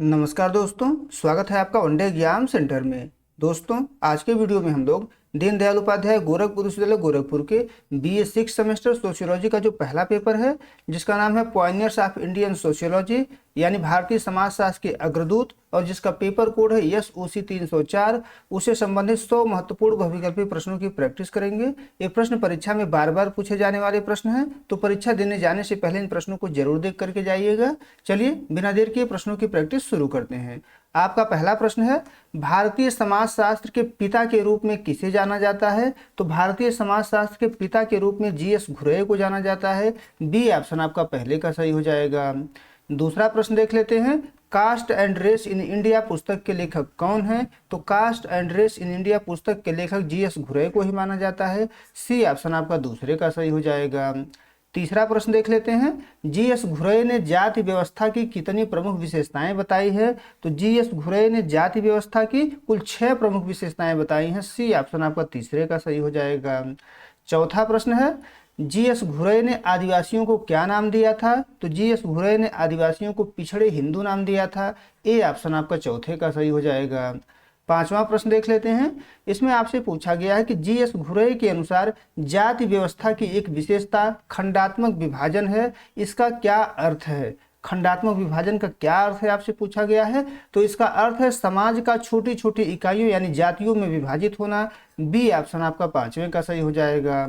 नमस्कार दोस्तों, स्वागत है आपका वनडे ज्ञान सेंटर में। दोस्तों, आज के वीडियो में हम लोग दीनदयाल उपाध्याय गोरखपुर विश्वविद्यालय गोरखपुर के BA 6 सेमेस्टर सोशियोलॉजी का जो पहला पेपर है, जिसका नाम है पॉइनियर्स ऑफ इंडियन सोशियोलॉजी यानी भारतीय समाजशास्त्र के अग्रदूत, और जिसका पेपर कोड है SOC 304, उससे संबंधित 100 महत्वपूर्ण बहुविकल्पी प्रश्नों की प्रैक्टिस करेंगे। ये प्रश्न परीक्षा में बार बार पूछे जाने वाले प्रश्न हैं, तो परीक्षा देने जाने से पहले इन प्रश्नों को जरूर देख करके जाइएगा। चलिए बिना देर किए प्रश्नों की प्रैक्टिस शुरू करते हैं। आपका पहला प्रश्न है, भारतीय समाजशास्त्र के पिता के रूप में किसे जाना जाता है? तो भारतीय समाजशास्त्र के पिता के रूप में GS घुरैया को जाना जाता है। बी ऑप्शन आपका पहले का सही हो जाएगा। दूसरा प्रश्न देख लेते हैं, caste and race in India पुस्तक के लेखक कौन है? तो caste and race in India पुस्तक के लेखक GS घुरैया को ही माना जाता है। सी ऑप्शन आपका दूसरे का सही हो जाएगा। तीसरा प्रश्न देख लेते हैं, GS घुरैया ने जाति व्यवस्था की कितनी प्रमुख विशेषताएं बताई है? तो GS घुरैया ने जाति व्यवस्था की कुल 6 प्रमुख विशेषताएं बताई हैं। सी ऑप्शन आपका तीसरे का सही हो जाएगा। चौथा प्रश्न है, GS घुरैया ने आदिवासियों को क्या नाम दिया था? तो GS घुरैया ने आदिवासियों को पिछड़े हिंदू नाम दिया था। ए ऑप्शन आपका चौथे का सही हो जाएगा। पांचवा प्रश्न देख लेते हैं, इसमें आपसे पूछा गया है कि GS घुरैया के अनुसार जाति व्यवस्था की एक विशेषता खंडात्मक विभाजन है, इसका क्या अर्थ है? खंडात्मक विभाजन का क्या अर्थ है आपसे पूछा गया है। तो इसका अर्थ है समाज का छोटी छोटी इकाइयों यानी जातियों में विभाजित होना। बी ऑप्शन आपका पांचवें का सही हो जाएगा।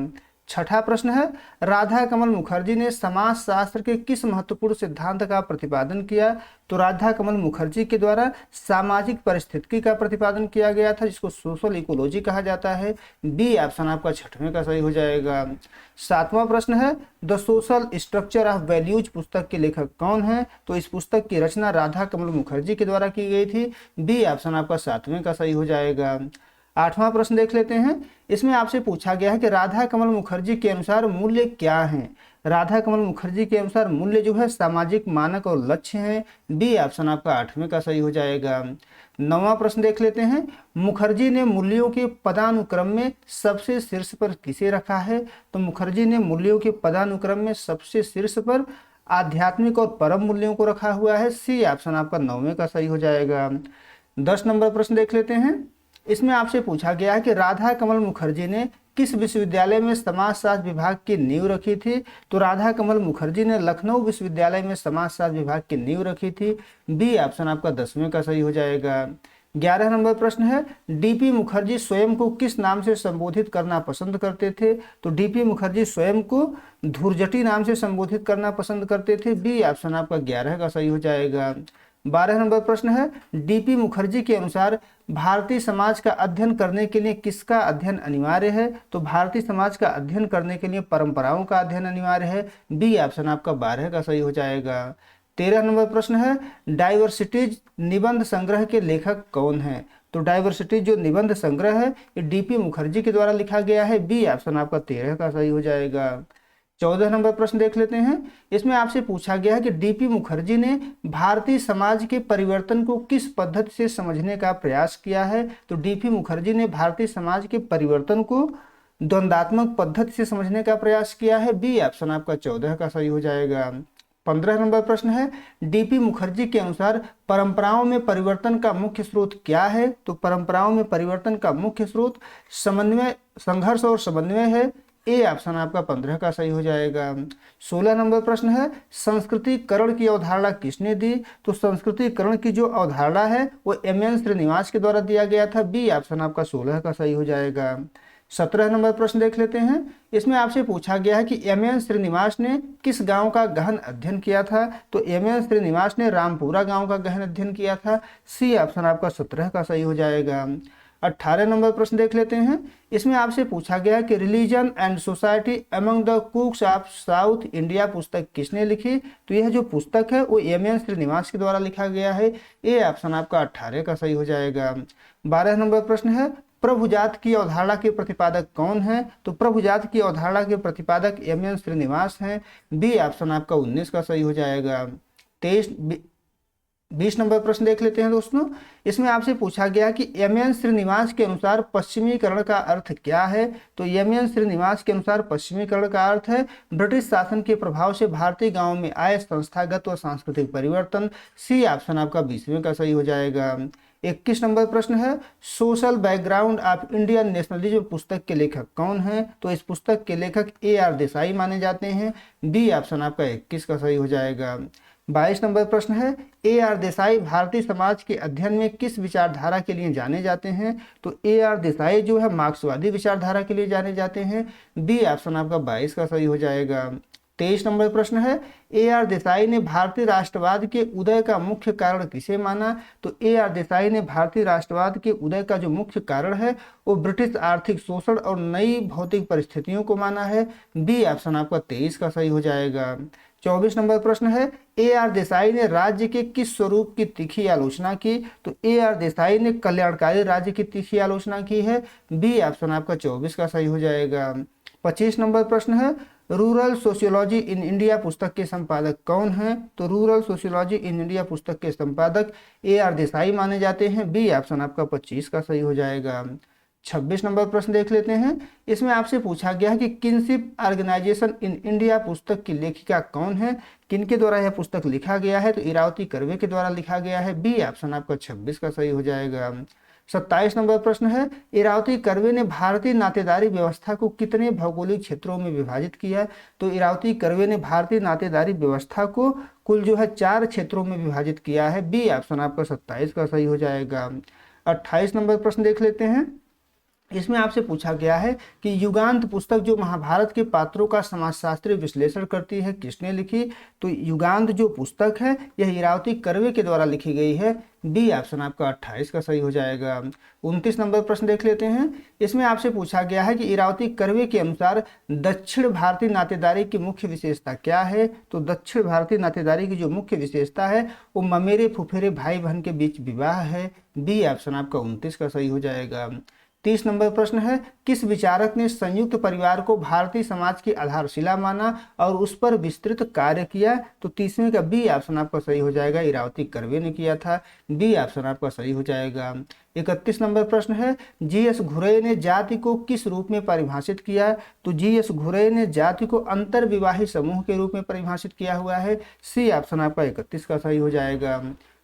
छठा प्रश्न है, राधा कमल मुखर्जी ने समाजशास्त्र के किस महत्वपूर्ण सिद्धांत का प्रतिपादन किया? तो राधा कमल मुखर्जी के द्वारा सामाजिक परिस्थिति का प्रतिपादन किया गया था, जिसको सोशल इकोलॉजी कहा जाता है। बी ऑप्शन आपका छठवें का सही हो जाएगा। सातवां प्रश्न है, the social structure of values पुस्तक के लेखक कौन है? तो इस पुस्तक की रचना राधा कमल मुखर्जी के द्वारा की गई थी। बी ऑप्शन आपका सातवें का सही हो जाएगा। आठवां प्रश्न देख लेते हैं, इसमें आपसे पूछा गया है कि राधा कमल मुखर्जी के अनुसार मूल्य क्या हैं? राधा कमल मुखर्जी के अनुसार मूल्य जो है सामाजिक मानक और लक्ष्य हैं। बी ऑप्शन आपका आठवें का सही हो जाएगा। नौवां प्रश्न देख लेते हैं, मुखर्जी ने मूल्यों के पदानुक्रम में सबसे शीर्ष पर किसे रखा है? तो मुखर्जी ने मूल्यों के पदानुक्रम में सबसे शीर्ष पर आध्यात्मिक और परम मूल्यों को रखा हुआ है। सी ऑप्शन आपका 9वें का सही हो जाएगा। 10 नंबर प्रश्न देख लेते हैं, इसमें आपसे पूछा गया है कि राधा कमल मुखर्जी ने किस विश्वविद्यालय में समाजशास्त्र विभाग की नींव रखी थी? तो राधा कमल मुखर्जी ने लखनऊ विश्वविद्यालय में समाजशास्त्र विभाग की नींव रखी थी। बी ऑप्शन आपका 10वें का सही हो जाएगा। 11 नंबर प्रश्न है, DP मुखर्जी स्वयं को किस नाम से संबोधित करना पसंद करते थे? तो DP मुखर्जी स्वयं को धुरजटी नाम से संबोधित करना पसंद करते थे। बी ऑप्शन आपका 11 का सही हो जाएगा। 12 नंबर प्रश्न है, DP मुखर्जी के अनुसार भारतीय समाज का अध्ययन करने के लिए किसका अध्ययन अनिवार्य है? तो भारतीय समाज का अध्ययन करने के लिए परंपराओं का अध्ययन अनिवार्य है। बी ऑप्शन आपका 12 का सही हो जाएगा। 13 नंबर प्रश्न है, डाइवर्सिटीज निबंध संग्रह के लेखक कौन है? तो डाइवर्सिटीज जो निबंध संग्रह है ये DP मुखर्जी के द्वारा लिखा गया है। बी ऑप्शन आपका 13 का सही हो जाएगा। 14 नंबर प्रश्न देख लेते हैं, इसमें आपसे पूछा गया है कि DP मुखर्जी ने भारतीय समाज के परिवर्तन को किस पद्धति से समझने का प्रयास किया है? तो DP मुखर्जी ने भारतीय समाज के परिवर्तन को द्वंद्वात्मक पद्धति से समझने का प्रयास किया है। बी ऑप्शन आपका 14 का सही हो जाएगा। 15 नंबर प्रश्न है, DP मुखर्जी के अनुसार परंपराओं में परिवर्तन का मुख्य स्रोत क्या है? तो परंपराओं में परिवर्तन का मुख्य स्रोत समन्वय, संघर्ष और समन्वय है। ए ऑप्शन आपका 15 का सही हो जाएगा। 16 नंबर प्रश्न है, संस्कृतिकरण की अवधारणा किसने दी? तो संस्कृतिकरण की जो अवधारणा है वो MN श्रीनिवास के द्वारा दिया गया था। बी ऑप्शन आपका 16 का सही हो जाएगा। 17 नंबर प्रश्न देख लेते हैं, इसमें आपसे पूछा गया है कि MN श्रीनिवास ने किस गांव का गहन अध्ययन किया था? तो MN श्रीनिवास ने रामपुरा गांव का गहन अध्ययन किया था। सी ऑप्शन आपका 17 का सही हो जाएगा। 18 नंबर प्रश्न देख लेते हैं, इसमें आपसे पूछा गया कि religion and society among the कुक्स of south India पुस्तक किसने लिखी? तो यह जो पुस्तक है वो MN श्रीनिवास के द्वारा लिखा गया है। ए ऑप्शन आपका 18 का सही हो जाएगा। 12 नंबर प्रश्न है, प्रभुजात की अवधारणा के प्रतिपादक कौन है? तो प्रभुजात की अवधारणा के प्रतिपादक MN श्रीनिवास हैं। बी ऑप्शन आपका 19 का सही हो जाएगा। 23 20 नंबर प्रश्न देख लेते हैं दोस्तों। इसमें आपसे पूछा गया कि एम.एन. श्रीनिवास के अनुसार पश्चिमीकरण का अर्थ क्या है। तो एम.एन. श्रीनिवास के अनुसार पश्चिमीकरण का अर्थ है ब्रिटिश शासन के प्रभाव से भारतीय गांवों में आए संस्थागत व सांस्कृतिक परिवर्तन। सी ऑप्शन आपका 20वें का सही हो जाएगा। 21 नंबर प्रश्न है social background of Indian nationalism पुस्तक के लेखक कौन है। तो इस पुस्तक के लेखक A.R. देसाई माने जाते हैं। बी ऑप्शन आपका 21 का सही हो जाएगा। 22 नंबर प्रश्न है A.R. देसाई भारतीय समाज के अध्ययन में किस विचारधारा के लिए जाने जाते हैं। तो A.R. देसाई जो है मार्क्सवादी विचारधारा के लिए जाने जाते हैं। बी ऑप्शन आपका 22 का सही हो जाएगा। 23 नंबर प्रश्न है A.R. देसाई ने भारतीय राष्ट्रवाद के उदय का मुख्य कारण किसे माना। तो A.R. देसाई ने भारतीय राष्ट्रवाद के उदय का जो मुख्य कारण है वो ब्रिटिश आर्थिक शोषण और नई भौतिक परिस्थितियों को माना है। बी ऑप्शन आपका 23 का सही हो जाएगा। 24 नंबर प्रश्न है A.R. देसाई ने राज्य के किस स्वरूप की तीखी आलोचना की। तो A.R. देसाई ने कल्याणकारी राज्य की तीखी आलोचना की है। बी ऑप्शन आपका 24 का सही हो जाएगा। 25 नंबर प्रश्न है रूरल सोशियोलॉजी इन इंडिया पुस्तक के संपादक कौन हैं। तो रूरल सोशियोलॉजी इन इंडिया पुस्तक के संपादक A.R. देसाई माने जाते हैं। बी ऑप्शन आपका 25 का सही हो जाएगा। 26 नंबर प्रश्न देख लेते हैं। इसमें आपसे पूछा गया है कि किनशिप ऑर्गेनाइजेशन इन इंडिया पुस्तक की लेखिका कौन है। किनके द्वारा यह पुस्तक लिखा गया है। तो इरावती कर्वे के द्वारा लिखा गया है। बी ऑप्शन आपका 26 का सही हो जाएगा। 27 नंबर प्रश्न है इरावती कर्वे ने भारतीय नातेदारी व्यवस्था को कितने भौगोलिक क्षेत्रों में विभाजित किया। तो इरावती कर्वे ने भारतीय नातेदारी व्यवस्था को कुल जो है 4 क्षेत्रों में विभाजित किया है। बी ऑप्शन आपका 27 का सही हो जाएगा। 28 नंबर प्रश्न देख लेते हैं। इसमें आपसे पूछा गया है कि युगांत पुस्तक जो महाभारत के पात्रों का समाजशास्त्रीय विश्लेषण करती है किसने लिखी। तो युगांत जो पुस्तक है यह इरावती कर्वे के द्वारा लिखी गई है। बी ऑप्शन आपका 28 का सही हो जाएगा। 29 नंबर प्रश्न देख लेते हैं। इसमें आपसे पूछा गया है कि इरावती कर्वे के अनुसार दक्षिण भारतीय नातेदारी की मुख्य विशेषता क्या है। तो दक्षिण भारतीय नातेदारी की जो मुख्य विशेषता है वो ममेरे फुफेरे भाई बहन के बीच विवाह है। बी ऑप्शन आपका 29 का सही हो जाएगा। 30 नंबर प्रश्न है किस विचारक ने संयुक्त परिवार को भारतीय समाज की आधारशिला माना और उस पर विस्तृत कार्य किया। तो 30वें का बी ऑप्शन आपका सही हो जाएगा। इरावती कर्वे ने किया था। बी ऑप्शन आपका सही हो जाएगा। 31 नंबर प्रश्न है G.S. घुरे ने जाति को किस रूप में परिभाषित किया। तो G.S. घुरे ने जाति को अंतर विवाही समूह के रूप में परिभाषित किया हुआ है। सी ऑप्शन आपका 31 का सही हो जाएगा।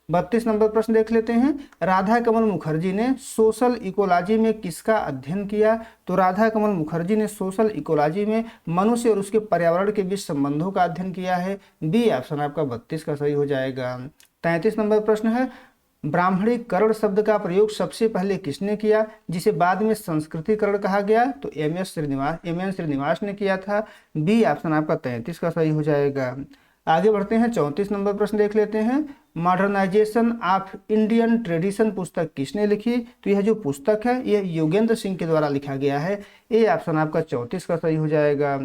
32 नंबर प्रश्न देख लेते हैं। राधा कमल मुखर्जी ने सोशल इकोलॉजी में किसका अध्ययन किया। तो राधा कमल मुखर्जी ने सोशल इकोलॉजी में मनुष्य और उसके पर्यावरण के बीच संबंधों का अध्ययन किया है। बी ऑप्शन आपका 32 का सही हो जाएगा। 33 नंबर प्रश्न है ब्राह्मणीकरण शब्द का प्रयोग सबसे पहले किसने किया जिसे बाद में संस्कृतिकरण कहा गया। तो एम.एन. श्रीनिवास ने किया था। बी ऑप्शन आपका 33 का सही हो जाएगा। आगे बढ़ते हैं। 34 नंबर प्रश्न देख लेते हैं। मॉडर्नाइजेशन ऑफ इंडियन ट्रेडिशन पुस्तक किसने लिखी। तो यह जो पुस्तक है यह योगेंद्र सिंह के द्वारा लिखा गया है। ए ऑप्शन आपका 34 का सही हो जाएगा।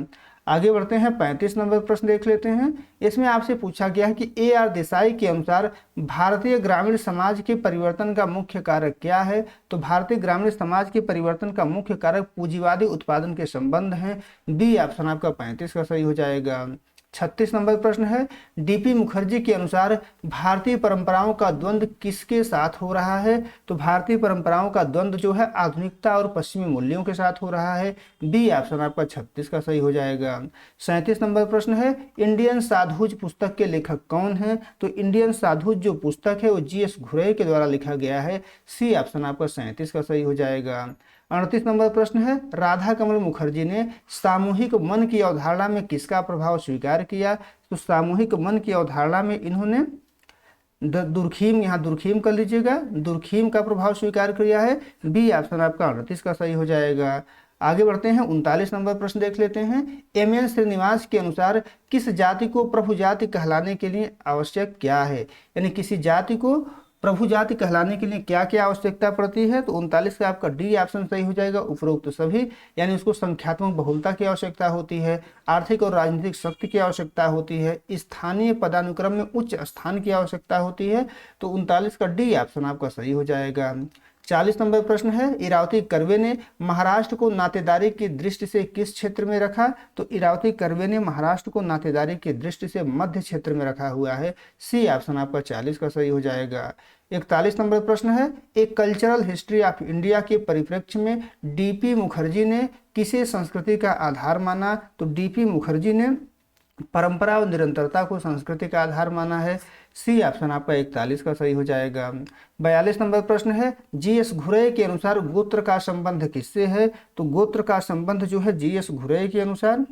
आगे बढ़ते हैं। 35 नंबर प्रश्न देख लेते हैं। इसमें आपसे पूछा गया है कि A.R. देसाई के अनुसार भारतीय ग्रामीण समाज के परिवर्तन का मुख्य कारक क्या है। तो भारतीय ग्रामीण समाज के परिवर्तन का मुख्य कारक पूंजीवादी उत्पादन के संबंध हैं। बी ऑप्शन आपका 35 का सही हो जाएगा। 36 नंबर प्रश्न है D.P. मुखर्जी के अनुसार भारतीय परंपराओं का द्वंद्व किसके साथ हो रहा है। तो भारतीय परंपराओं का द्वंद्व जो है आधुनिकता और पश्चिमी मूल्यों के साथ हो रहा है। बी ऑप्शन आपका 36 का सही हो जाएगा। 37 नंबर प्रश्न है इंडियन साधुज पुस्तक के लेखक कौन है। तो इंडियन साधुज जो पुस्तक है वो G.S. घुरे के द्वारा लिखा गया है। सी ऑप्शन आपका 37 का सही हो जाएगा। 38 नंबर प्रश्न है राधा कमल मुखर्जी ने सामूहिक मन की अवधारणा में किसका प्रभाव स्वीकार किया। तो सामूहिक मन की अवधारणा में इन्होंने दुर्खीम, यहाँ दुर्खीम कर लीजिएगा, दुर्खीम का प्रभाव स्वीकार किया है। बी ऑप्शन आपका 38 का सही हो जाएगा। आगे बढ़ते हैं। 39 नंबर प्रश्न देख लेते हैं। M.N. श्रीनिवास के अनुसार किस जाति को प्रभु जाति कहलाने के लिए आवश्यक क्या है। यानी किसी जाति को प्रभु जाति कहलाने के लिए क्या क्या आवश्यकता पड़ती है। तो 39 का आपका डी ऑप्शन सही हो जाएगा। उपरोक्त सभी, यानी उसको संख्यात्मक बहुलता की आवश्यकता होती है, आर्थिक और राजनीतिक शक्ति की आवश्यकता होती है, स्थानीय पदानुक्रम में उच्च स्थान की आवश्यकता होती है। तो 39 का डी ऑप्शन आपका सही हो जाएगा। 40 नंबर प्रश्न है, इरावती कर्वे ने महाराष्ट्र को नातेदारी की दृष्टि से किस क्षेत्र में रखा? तो इरावती कर्वे ने महाराष्ट्र को नातेदारी की दृष्टि से मध्य क्षेत्र में रखा हुआ है। सी ऑप्शन आपका 40 का सही हो जाएगा। 41 नंबर प्रश्न है, एक कल्चरल हिस्ट्री ऑफ इंडिया के परिप्रेक्ष्य में डीपी मुखर्जी ने किसे संस्कृति का आधार माना? तो डीपी मुखर्जी ने परंपरा और निरंतरता को संस्कृति का आधार माना है। सी ऑप्शन आपका 41 का सही हो जाएगा। 42 नंबर प्रश्न है, जीएस घुरे के अनुसार गोत्र का संबंध किससे है? तो गोत्र का संबंध जो है जीएस घुरे के अनुसार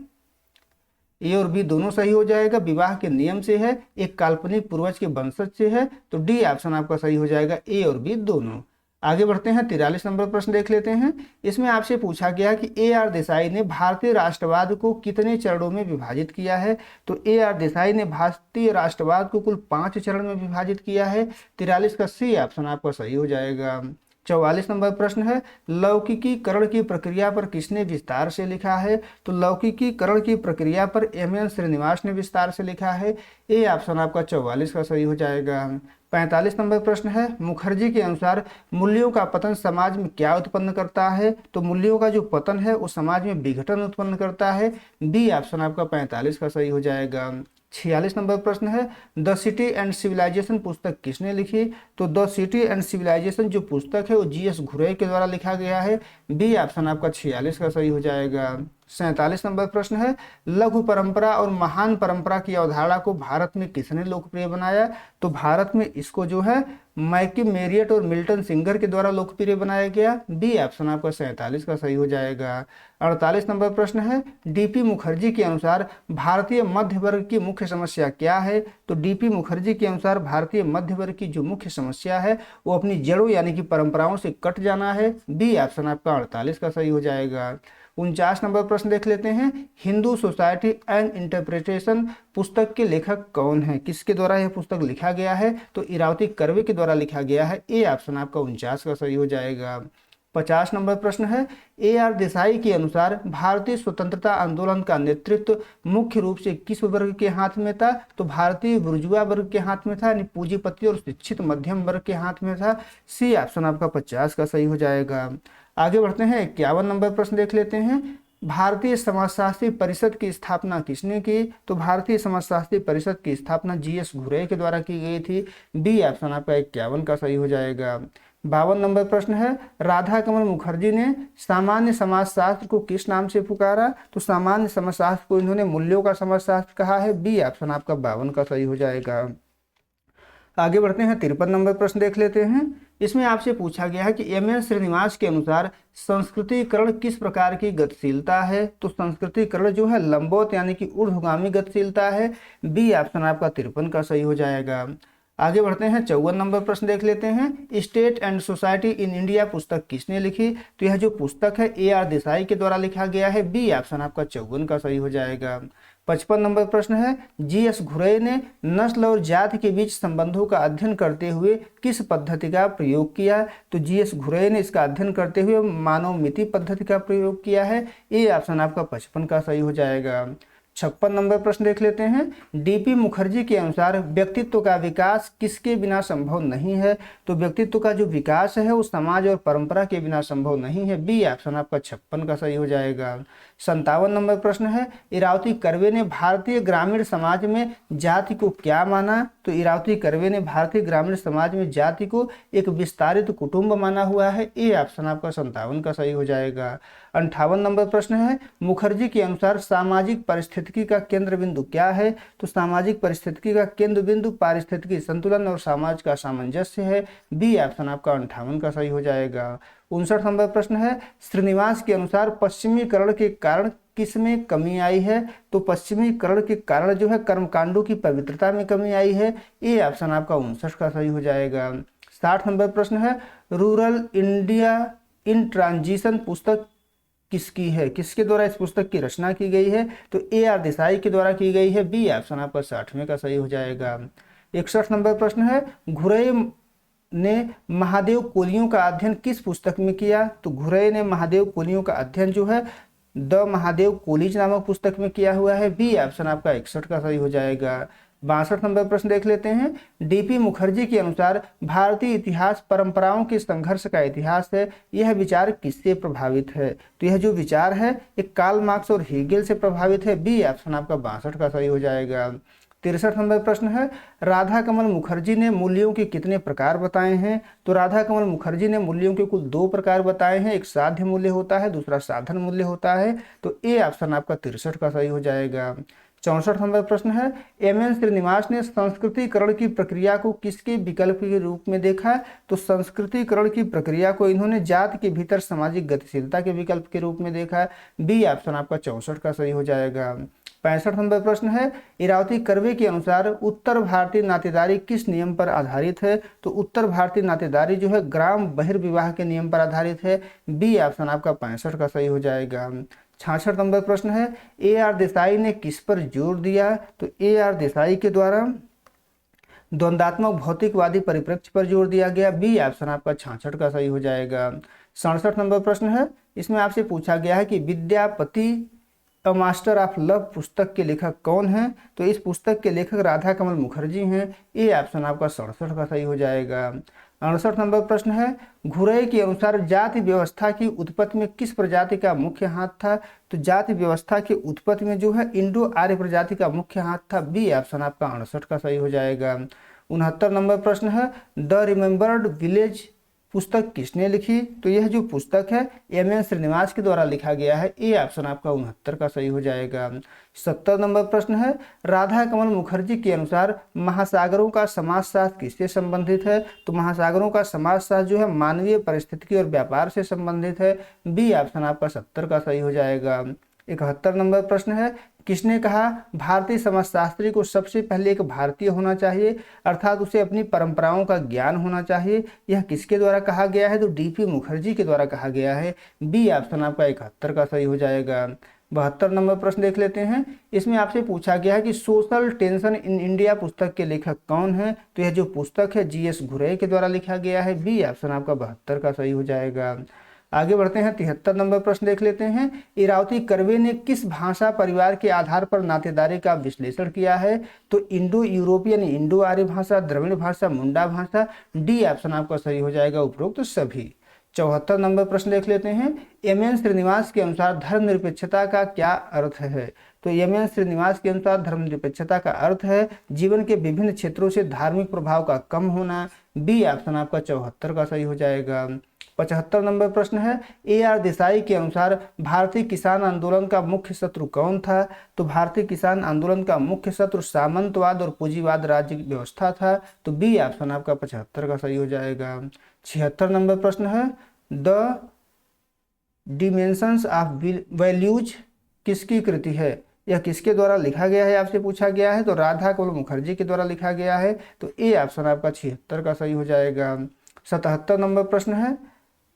ए और बी दोनों सही हो जाएगा। विवाह के नियम से है, एक काल्पनिक पूर्वज के वंशज से है। तो डी ऑप्शन आपका सही हो जाएगा, ए और बी दोनों। आगे बढ़ते हैं, 43 नंबर प्रश्न देख लेते हैं। इसमें आपसे पूछा गया कि ए आर देसाई ने भारतीय राष्ट्रवाद को कितने चरणों में विभाजित किया है? तो ए आर देसाई ने भारतीय राष्ट्रवाद को कुल 5 चरण में विभाजित किया है। 43 का सी ऑप्शन आपका सही हो जाएगा। 44 नंबर प्रश्न है, लौकिकीकरण की प्रक्रिया पर किसने विस्तार से लिखा है? तो लौकिकीकरण की प्रक्रिया पर एम.एन. श्रीनिवास ने विस्तार से लिखा है। ए ऑप्शन आपका 44 का सही हो जाएगा। 45 नंबर प्रश्न है, मुखर्जी के अनुसार मूल्यों का पतन समाज में क्या उत्पन्न करता है? तो मूल्यों का जो पतन है वो समाज में विघटन उत्पन्न करता है। बी ऑप्शन आपका 45 का सही हो जाएगा। 46 नंबर प्रश्न है, द सिटी एंड सिविलाइजेशन पुस्तक किसने लिखी? तो द सिटी एंड सिविलाइजेशन जो पुस्तक है वो जीएस घुरे के द्वारा लिखा गया है। बी ऑप्शन आपका 46 का सही हो जाएगा। 47 नंबर प्रश्न है, लघु परंपरा और महान परंपरा की अवधारणा को भारत में किसने लोकप्रिय बनाया? तो भारत में इसको जो है मैकी मेरियट और मिल्टन सिंगर के द्वारा लोकप्रिय बनाया गया। बी ऑप्शन आपका 47 का सही हो जाएगा। 48 नंबर प्रश्न है, डीपी मुखर्जी के अनुसार भारतीय मध्य वर्ग की मुख्य समस्या क्या है? तो डीपी मुखर्जी के अनुसार भारतीय मध्य वर्ग की जो मुख्य समस्या है वो अपनी जड़ों यानी कि परंपराओं से कट जाना है। बी ऑप्शन आपका 48 का सही हो जाएगा। 49 नंबर प्रश्न देख लेते हैं, हिंदू सोसाइटी एंड इंटरप्रिटेशन पुस्तक के लेखक कौन है? किसके द्वारा यह पुस्तक लिखा गया है? तो इरावती कर्वे के द्वारा लिखा गया है। ए ऑप्शन आपका 49 का सही हो जाएगा। 50 नंबर प्रश्न है, ए आर देसाई के अनुसार भारतीय स्वतंत्रता आंदोलन का नेतृत्व मुख्य रूप से किस वर्ग के हाथ में था? तो भारतीय बुर्जुआ वर्ग के हाथ में था, यानी पूंजीपति और शिक्षित मध्यम वर्ग के हाथ में था। सी ऑप्शन आपका 50 का सही हो जाएगा। आगे बढ़ते हैं, 51 नंबर प्रश्न देख लेते हैं, भारतीय समाजशास्त्री परिषद की स्थापना किसने की? तो भारतीय समाजशास्त्री परिषद की स्थापना जीएस घुरे के द्वारा की गई थी। बी ऑप्शन आपका 51 का सही हो जाएगा। 52 नंबर प्रश्न है, राधा कमल मुखर्जी ने सामान्य समाजशास्त्र को किस नाम से पुकारा? तो सामान्य समाजशास्त्र को इन्होंने मूल्यों का समाजशास्त्र कहा है। बी ऑप्शन आपका 52 का सही हो जाएगा। आगे बढ़ते हैं, 53 नंबर प्रश्न देख लेते हैं। इसमें आपसे पूछा गया है कि एम.एन. श्रीनिवास के अनुसार संस्कृतिकरण किस प्रकार की गतिशीलता है? तो संस्कृतिकरण जो है लंबवत यानी कि ऊर्ध्वगामी गतिशीलता है। बी ऑप्शन आपका 53 का सही हो जाएगा। आगे बढ़ते हैं, 54 नंबर प्रश्न देख लेते हैं, state and society in India पुस्तक किसने लिखी? तो यह जो पुस्तक है ए आर देसाई के द्वारा लिखा गया है। बी ऑप्शन आपका 54 का सही हो जाएगा। 55 नंबर प्रश्न है, जीएस घुरे ने नस्ल और जाति के बीच संबंधों का अध्ययन करते हुए किस पद्धति का प्रयोग किया? तो जीएस घुरे ने इसका अध्ययन करते हुए मानव मिति पद्धति का प्रयोग किया है। ए ऑप्शन आपका 55 का सही हो जाएगा। 56 नंबर प्रश्न देख लेते हैं, डीपी मुखर्जी के अनुसार व्यक्तित्व का विकास किसके बिना संभव नहीं है? तो व्यक्तित्व का जो विकास है वो समाज और परंपरा के बिना संभव नहीं है। बी ऑप्शन आपका 56 का सही हो जाएगा। 57 नंबर प्रश्न है, इरावती कर्वे ने भारतीय ग्रामीण समाज में जाति को क्या माना? तो इरावती कर्वे ने भारतीय ग्रामीण समाज में जाति को एक विस्तारित कुटुंब माना हुआ है। ए ऑप्शन आपका 57 का सही हो जाएगा। 58 नंबर प्रश्न है, मुखर्जी के अनुसार सामाजिक परिस्थितिकी का केंद्र बिंदु क्या है? तो सामाजिक परिस्थितिकी का केंद्र बिंदु पारिस्थितिकी संतुलन और समाज का सामंजस्य है। बी ऑप्शन आपका 58 का सही हो जाएगा। 59 नंबर प्रश्न है, श्रीनिवास के अनुसार पश्चिमीकरण के कारण किसमें कमी आई है? तो पश्चिमीकरण के कारण जो है कर्मकांडों की पवित्रता में कमी आई है। ए ऑप्शन आपका 59 का सही हो जाएगा। 60 नंबर प्रश्न है, रूरल इंडिया इन ट्रांजिशन पुस्तक किसकी है? किसके द्वारा इस पुस्तक की रचना की गई है? तो ए आर देसाई के द्वारा की गई है। बी ऑप्शन आपका 60वें का सही हो जाएगा। 61 नंबर प्रश्न है, घुरे ने महादेव कोलियों का अध्ययन किस पुस्तक में किया? तो घुरे ने महादेव कोलियों का अध्ययन जो है द महादेव कोलीज नामक पुस्तक में किया हुआ है। बी ऑप्शन आपका 61 का सही हो जाएगा। 62 नंबर प्रश्न देख लेते हैं। डीपी मुखर्जी के अनुसार भारतीय इतिहास परंपराओं के संघर्ष का इतिहास है, यह विचार किससे प्रभावित है? तो यह जो विचार है एक कार्ल मार्क्स और हेगेल से प्रभावित है। बी ऑप्शन आपका 62 का सही हो जाएगा। 63 नंबर प्रश्न है, राधा कमल मुखर्जी ने मूल्यों के कितने प्रकार बताए हैं? तो राधा कमल मुखर्जी ने मूल्यों के कुल 2 प्रकार बताए हैं, एक साध्य मूल्य होता है, दूसरा साधन मूल्य होता है। तो ए ऑप्शन आपका 63 का सही हो जाएगा। 64 नंबर प्रश्न है, एम.एन. श्रीनिवास ने संस्कृतिकरण की प्रक्रिया को किसके विकल्प के रूप में देखा? तो संस्कृतिकरण की प्रक्रिया को इन्होंने जाति के भीतर सामाजिक गतिशीलता के विकल्प के रूप में देखा। बी ऑप्शन आपका 64 का सही हो जाएगा। 65 नंबर प्रश्न है, इरावती कर्वे के अनुसार उत्तर भारतीय नातेदारी किस नियम पर आधारित है? तो उत्तर भारतीय नातेदारी जो है ग्राम बहिर्विवाह के नियम पर आधारित है। बी ऑप्शन आपका 65 का सही हो जाएगा। 66 नंबर प्रश्न है, ए.आर. देसाई ने किस पर जोर दिया? तो ए.आर. देसाई के द्वारा द्वंदात्मक भौतिकवादी परिप्रेक्ष्य पर जोर दिया गया। बी ऑप्शन आपका 66 का सही हो जाएगा। 67 नंबर प्रश्न है, इसमें आपसे पूछा गया है कि Vidyapati a master of love पुस्तक के लेखक कौन हैं? तो इस पुस्तक के लेखक राधा कमल मुखर्जी हैं। ए ऑप्शन आपका 67 का सही हो जाएगा। 68 नंबर प्रश्न है, घुरय के अनुसार जाति व्यवस्था की उत्पत्ति में किस प्रजाति का मुख्य हाथ था? तो जाति व्यवस्था की उत्पत्ति में जो है इंडो आर्य प्रजाति का मुख्य हाथ था। बी ऑप्शन आपका 68 का सही हो जाएगा। 69 नंबर प्रश्न है, द रिमेम्बर्ड विलेज पुस्तक किसने लिखी? तो यह जो पुस्तक है एम.एन. श्रीनिवास के द्वारा लिखा गया है। ए ऑप्शन आपका 69 का सही हो जाएगा। 70 नंबर प्रश्न है, राधा कमल मुखर्जी के अनुसार महासागरों का समाजशास्त्र किससे संबंधित है? तो महासागरों का समाजशास्त्र जो है मानवीय परिस्थिति और व्यापार से संबंधित है। बी ऑप्शन आपका 70 का सही हो जाएगा। 71 नंबर प्रश्न है, किसने कहा भारतीय समाजशास्त्री को सबसे पहले एक भारतीय होना चाहिए, अर्थात उसे अपनी परंपराओं का ज्ञान होना चाहिए? यह किसके द्वारा कहा गया है? तो डीपी मुखर्जी के द्वारा कहा गया है। बी ऑप्शन आपका 71 का सही हो जाएगा। 72 नंबर प्रश्न देख लेते हैं। इसमें आपसे पूछा गया है कि सोशल टेंशन इन इंडिया पुस्तक के लेखक कौन है? तो यह जो पुस्तक है जी.एस. घुरय के द्वारा लिखा गया है। बी ऑप्शन आपका 72 का सही हो जाएगा। आगे बढ़ते हैं, 73 नंबर प्रश्न देख लेते हैं। इरावती कर्वे ने किस भाषा परिवार के आधार पर नातेदारी का विश्लेषण किया है? तो इंडो यूरोपियन इंडो आर्य भाषा, द्रविड़ भाषा, मुंडा भाषा। डी ऑप्शन आपका सही हो जाएगा उपरोक्त सभी। 74 नंबर प्रश्न देख लेते हैं। एम.एन. श्रीनिवास के अनुसार धर्मनिरपेक्षता का क्या अर्थ है? तो एम.एन. श्रीनिवास के अनुसार धर्मनिरपेक्षता का अर्थ है जीवन के विभिन्न क्षेत्रों से धार्मिक प्रभाव का कम होना। बी ऑप्शन आपका 74 का सही हो जाएगा। 75 नंबर प्रश्न है, ए.आर. देसाई के अनुसार भारतीय किसान आंदोलन का मुख्य शत्रु कौन था? तो भारतीय किसान आंदोलन का मुख्य शत्रु सामंतवाद और पूंजीवाद राज्य व्यवस्था था। तो बी ऑप्शन आपका 75 का सही हो जाएगा। 76 नंबर प्रश्न है, द डिमेंशंस ऑफ वैल्यूज किसकी कृति है? यह किसके द्वारा लिखा गया है आपसे पूछा गया है? तो राधा कमल मुखर्जी के द्वारा लिखा गया है। तो ए ऑप्शन आपका 76 का सही हो जाएगा। 77 नंबर प्रश्न है,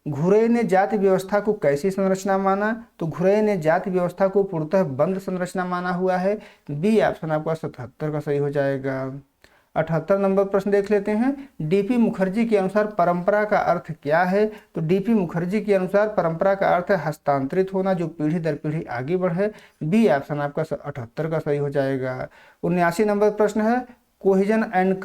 घुरय ने जाति व्यवस्था को कैसी संरचना माना? तो घुरय ने जाति व्यवस्था को पूर्णतः बंद संरचना माना हुआ है। बी ऑप्शन आपका 77 का सही हो जाएगा। 78 नंबर प्रश्न देख लेते हैं। डीपी मुखर्जी के अनुसार परंपरा का अर्थ क्या है? तो डीपी मुखर्जी के अनुसार परंपरा का अर्थ है हस्तांतरित होना जो पीढ़ी दर पीढ़ी आगे बढ़े। बी ऑप्शन आपका 78 का सही हो जाएगा। 79 नंबर प्रश्न है, cohesion and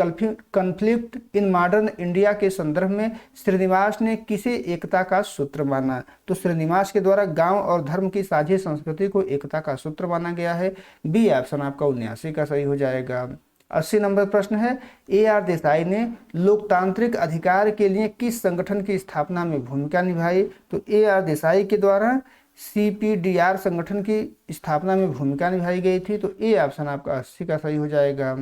conflict in modern India के संदर्भ में श्रीनिवास ने किसे एकता का सूत्र माना? तो श्रीनिवास के द्वारा गांव और धर्म की साझी संस्कृति को एकता का सूत्र माना गया है। बी ऑप्शन आपका 79 का सही हो जाएगा। 80 नंबर प्रश्न है, ए.आर. देसाई ने लोकतांत्रिक अधिकार के लिए किस संगठन की स्थापना में भूमिका निभाई? तो ए.आर. देसाई के द्वारा CPDR संगठन की स्थापना में भूमिका निभाई गई थी। तो ए ऑप्शन आपका 80 का सही हो जाएगा।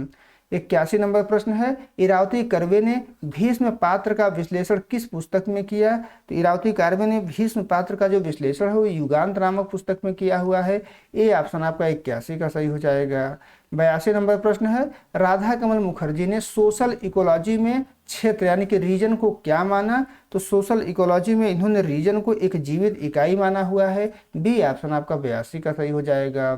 81 नंबर प्रश्न है, इरावती कर्वे ने भीष्म पात्र का विश्लेषण किस पुस्तक में किया? तो इरावती कर्वे ने भीष्म पात्र का जो विश्लेषण है वो युगांत नामक पुस्तक में किया हुआ है। ए ऑप्शन आपका 81 का सही हो जाएगा। 82 नंबर प्रश्न है, राधा कमल मुखर्जी ने सोशल इकोलॉजी में क्षेत्र यानी कि रीजन को क्या माना? तो सोशल इकोलॉजी में इन्होंने रीजन को एक जीवित इकाई माना हुआ है। बी ऑप्शन आपका 82 का सही हो जाएगा।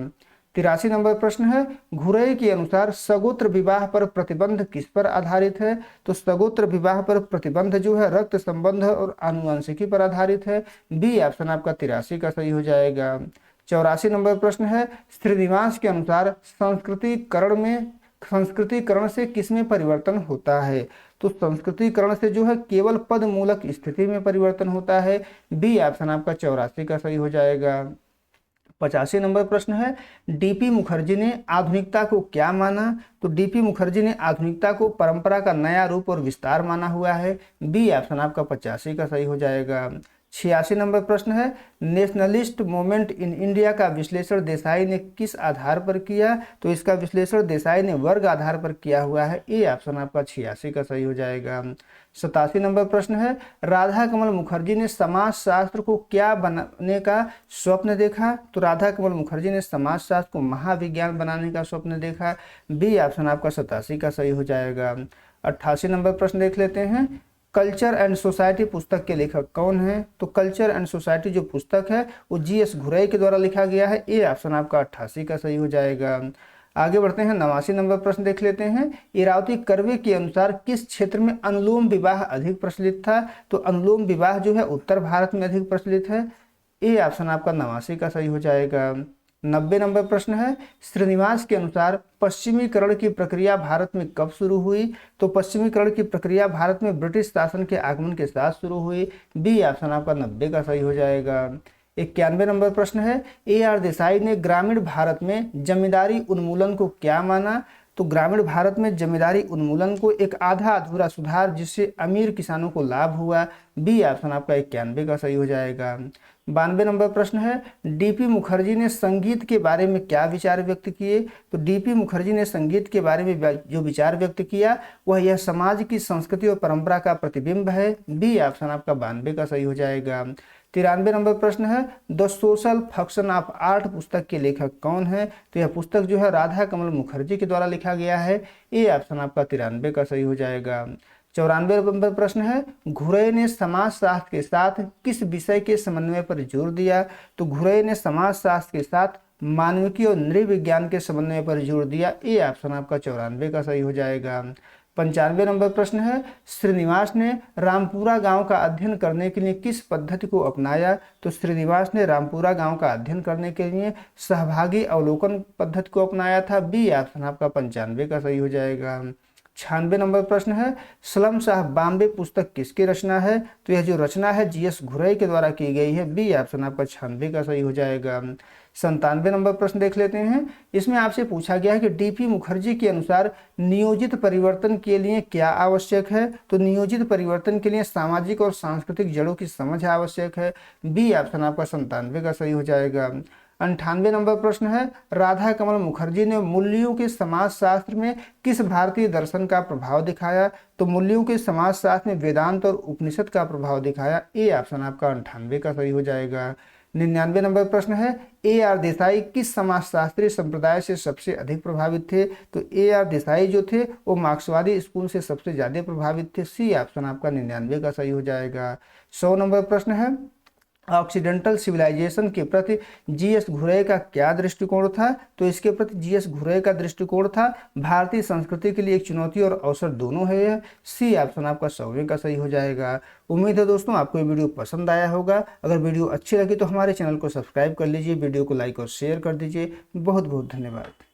83 नंबर प्रश्न है, घुरय के अनुसार सगोत्र विवाह पर प्रतिबंध किस पर आधारित है? तो सगोत्र विवाह पर प्रतिबंध जो है रक्त संबंध और आनुवंशिकी पर आधारित है। बी ऑप्शन आपका 83 का सही हो जाएगा। 84 नंबर प्रश्न है, श्रीनिवास के अनुसार संस्कृतिकरण में संस्कृतिकरण से किसमें परिवर्तन होता है? तो संस्कृतिकरण से जो है केवल पद मूलक स्थिति में परिवर्तन होता है। बी ऑप्शन आपका 84 का सही हो जाएगा। 85 नंबर प्रश्न है, डीपी मुखर्जी ने आधुनिकता को क्या माना? तो डीपी मुखर्जी ने आधुनिकता को परंपरा का नया रूप और विस्तार माना हुआ है। बी ऑप्शन आपका 85 का सही हो जाएगा। 86 नंबर प्रश्न है, नेशनलिस्ट मूवमेंट इन इंडिया का विश्लेषण देसाई ने किस आधार पर किया? तो इसका विश्लेषण देसाई ने वर्ग आधार पर किया हुआ है। ए ऑप्शन आपका 86 का सही हो जाएगा। 87 नंबर प्रश्न है, राधा कमल मुखर्जी ने समाज शास्त्र को क्या बनाने का स्वप्न देखा? तो राधा कमल मुखर्जी ने समाज शास्त्र को महाविज्ञान बनाने का स्वप्न देखा। बी ऑप्शन आपका 87 का सही हो जाएगा। 88 नंबर प्रश्न देख लेते हैं, कल्चर एंड सोसाइटी पुस्तक के लेखक कौन है? तो कल्चर एंड सोसाइटी जो पुस्तक है वो जीएस घुरई के द्वारा लिखा गया है। ए ऑप्शन आपका 88 का सही हो जाएगा। आगे बढ़ते हैं, 89 नंबर प्रश्न देख लेते हैं, इरावती कर्वे के अनुसार किस क्षेत्र में अनुलोम विवाह अधिक प्रचलित था? तो अनुलोम विवाह जो है उत्तर भारत में अधिक प्रचलित है। ए ऑप्शन आपका 89 का सही हो जाएगा। 90 नंबर प्रश्न है, श्रीनिवास के अनुसार पश्चिमीकरण की प्रक्रिया भारत में कब शुरू हुई? तो पश्चिमीकरण की प्रक्रिया भारत में ब्रिटिश शासन के आगमन के साथ शुरू हुई। बी ऑप्शन आपका 90 का सही हो जाएगा। 91 नंबर प्रश्न है, ए.आर. देसाई ने ग्रामीण भारत में जमींदारी उन्मूलन को क्या माना? तो ग्रामीण भारत में जमींदारी उन्मूलन को एक आधा अधूरा सुधार जिससे अमीर किसानों को लाभ हुआ। बी ऑप्शन आपका 91 का सही हो जाएगा। 92 नंबर प्रश्न है, डीपी मुखर्जी ने संगीत के बारे में क्या विचार व्यक्त किए? तो डीपी मुखर्जी ने संगीत के बारे में जो विचार व्यक्त किया वह यह समाज की संस्कृति और परंपरा का प्रतिबिंब है। बी ऑप्शन आपका 92 का सही हो जाएगा। 93 नंबर प्रश्न है, the social function of art पुस्तक के लेखक कौन है? तो यह पुस्तक जो है राधा कमल मुखर्जी के द्वारा लिखा गया है। ए ऑप्शन आपका 93 का सही हो जाएगा। 94 नंबर प्रश्न है, घुरई ने समाज शास्त्र के साथ किस विषय के समन्वय पर जोर दिया? तो घुरई ने समाज शास्त्र के साथ मानविकी और नृविज्ञान के समन्वय पर जोर दिया। ए ऑप्शन आपका 94 का सही हो जाएगा। 95 नंबर प्रश्न है, श्रीनिवास ने रामपुरा गांव का अध्ययन करने के लिए किस पद्धति को अपनाया? तो श्रीनिवास ने रामपुरा गांव का अध्ययन करने के लिए सहभागी अवलोकन पद्धति को अपनाया था। बी ऑप्शन आपका 95 का सही हो जाएगा। 96 नंबर प्रश्न है, सलम साहब बॉम्बे पुस्तक किसकी रचना है? तो यह जो रचना है जीएस घुरई के द्वारा की गई है। बी ऑप्शन आपका 96 का सही हो जाएगा। 97 नंबर प्रश्न देख लेते हैं, इसमें आपसे पूछा गया है कि डीपी मुखर्जी के अनुसार नियोजित परिवर्तन के लिए क्या आवश्यक है? तो नियोजित परिवर्तन के लिए सामाजिक और सांस्कृतिक जड़ों की समझ आवश्यक है। बी ऑप्शन आपका 97 का सही हो जाएगा। 98 नंबर प्रश्न है, राधा कमल मुखर्जी ने मूल्यों के समाजशास्त्र में किस भारतीय दर्शन का प्रभाव दिखाया? तो मूल्यों के समाजशास्त्र में वेदांत और उपनिषद का प्रभाव दिखाया। ए ऑप्शन आपका 98 का सही हो जाएगा। 99 नंबर प्रश्न है, ए.आर. देसाई किस समाजशास्त्रीय संप्रदाय से सबसे अधिक प्रभावित थे? तो ए.आर. देसाई जो थे वो मार्क्सवादी स्कूल से सबसे ज्यादा प्रभावित थे। सी ऑप्शन आपका 99 का सही हो जाएगा। 100 नंबर प्रश्न है, ऑक्सीडेंटल सिविलाइजेशन के प्रति जीएस घुरई का क्या दृष्टिकोण था? तो इसके प्रति जीएस घुरई का दृष्टिकोण था भारतीय संस्कृति के लिए एक चुनौती और अवसर दोनों है यह। सी ऑप्शन आपका 100वें का सही हो जाएगा। उम्मीद है दोस्तों आपको ये वीडियो पसंद आया होगा। अगर वीडियो अच्छी लगी तो हमारे चैनल को सब्सक्राइब कर लीजिए, वीडियो को लाइक और शेयर कर दीजिए। बहुत बहुत धन्यवाद।